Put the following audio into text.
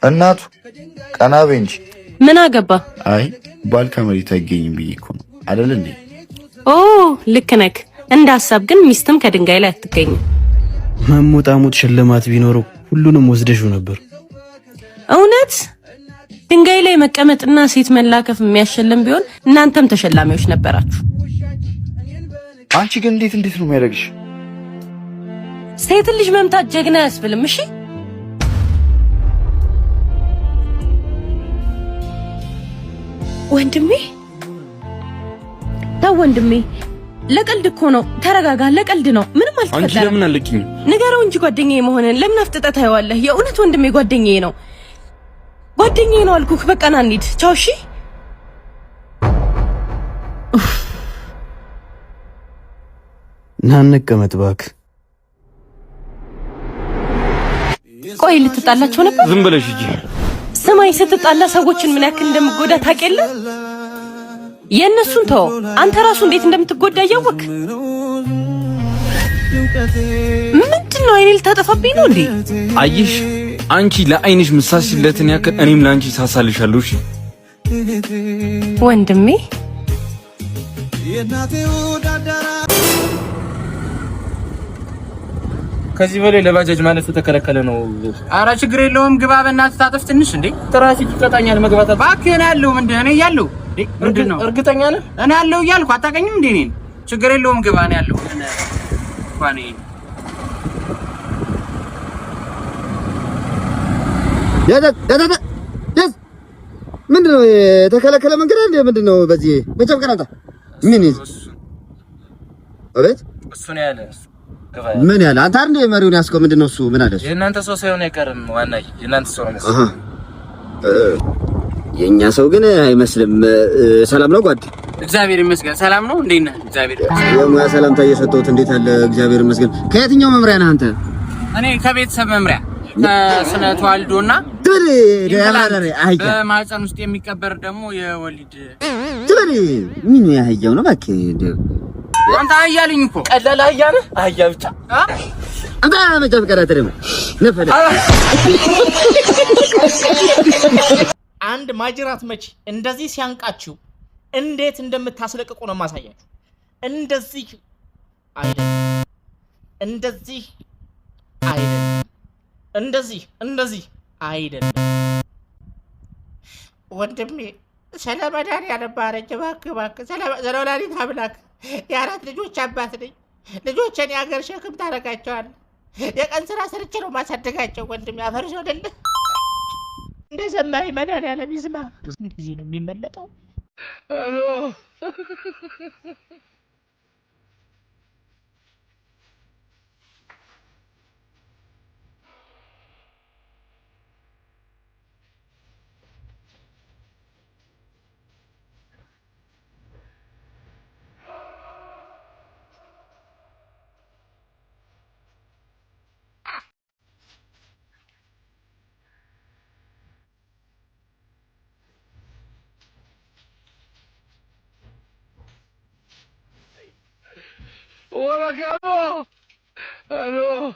እናቱ ቀናቤ እንጂ ምን አገባ? አይ ባል ከመሬት አይገኝም ብዬ እኮ ነው አይደል እንዴ? ኦ ልክ ነህ። እንደ ሐሳብ ግን ሚስትም ከድንጋይ ላይ አትገኝም። መሞጣሞጥ ሽልማት ቢኖረው ሁሉንም ወስደሽው ነበር። እውነት ድንጋይ ላይ መቀመጥና ሴት መላከፍ የሚያሸልም ቢሆን እናንተም ተሸላሚዎች ነበራችሁ። አንቺ ግን እንዴት ነው የሚያደርግሽ? ሴት ልጅ መምታት ጀግና ያስብልም። እሺ ወንድሜ ታው ወንድሜ ለቀልድ እኮ ነው። ተረጋጋ፣ ለቀልድ ነው። ምንም አልተፈጠረም። አንቺ ለምን አለቅኝ? ንገረው እንጂ ጓደኛዬ መሆንን ለምን አፍጥጠህ ታየዋለህ? የእውነት ወንድሜ ጓደኛዬ ነው አልኩህ። በቃ ና እንሂድ። ቻው። እሺ ና እንቀመጥ እባክህ። ቆይ ልትጣላቸው ነበር? ዝም ብለሽ ሂጂ። ስማኝ፣ ስትጣላ ሰዎችን ምን ያክል እንደምትጎዳ ታውቂያለህ? የእነሱን ተው፣ አንተ ራሱ እንዴት እንደምትጎዳ እያወቅ ምንድነው? አይኔ ልታጠፋብኝ ነው እንዴ? አየሽ፣ አንቺ ለአይንሽ ምሳሌለትን ያክል እኔም ለአንቺ ሳሳልሻለሁ። እሺ ወንድሜ ከዚህ በላይ ለባጃጅ ማለት ተከለከለ ነው። አረ ችግር የለውም ግባ። በእናትህ ታጠፍ ትንሽ እንዴ። ትራፊክ ይቀጣኛል መግባት። እባክህ እኔ ያለው እኔ ያለው ምንድነው? እርግጠኛ ነህ? እኔ ያለው እያልኩ አታውቀኝም እንዴ? እኔን ችግር የለውም ግባ። እኔ ያለው እንኳን ምንድነው የተከለከለ መንገድ አለ? ምንድነው በዚህ በጨብቀናታ ምን ይዝ አቤት እሱ ነው ያለ። ምን ያለ አንተ አይደል መሪውን ያስቆም? ምንድነው እሱ? ምን አለ? የእናንተ ሰው ሳይሆን አይቀርም። ዋናዬ የእናንተ ሰው ነው መሰለኝ። የኛ ሰው ግን አይመስልም። ሰላም ነው ጓድ? እግዚአብሔር ይመስገን ሰላም ነው። እንዴት ነህ? እግዚአብሔር ይመስገን። የሙያ ሰላምታ እየሰጠሁት እንዴት አለ? እግዚአብሔር ይመስገን። ከየትኛው መምሪያ ነህ አንተ? እኔ ከቤተሰብ መምሪያ ከስነ ተዋልዶና በማህፀን ውስጥ የሚቀበር ደግሞ የወሊድ ምን ያህያው ነው እባክህ። አንተ አህያልኝ እኮ ቀላል አህያ ነህ። አህያ ብቻ አንተ መጫፍ ቀራተረም ነፈለ አንድ ማጅራት መቺ እንደዚህ ሲያንቃችሁ እንዴት እንደምታስለቅቁ ነው ማሳያችሁ። እንደዚህ አይደል፣ እንደዚህ አይደል፣ እንደዚህ አይደል። ወንድሜ ሰለመዳን ያለባረጀ ባክ ሰለወላዲት አምላክ የአራት ልጆች አባት ነኝ። ልጆችን የሀገር ሸክም ታረጋቸዋለህ። የቀን ስራ ሰርቼ ነው ማሳደጋቸው። ወንድሜ አፈርሽ አይደለ እንደ ዘማሪ መድኃኒዓለም ይዝማ። እንደዚህ ነው የሚመለጠው። ¡Hola, Carlos! ¡Aló!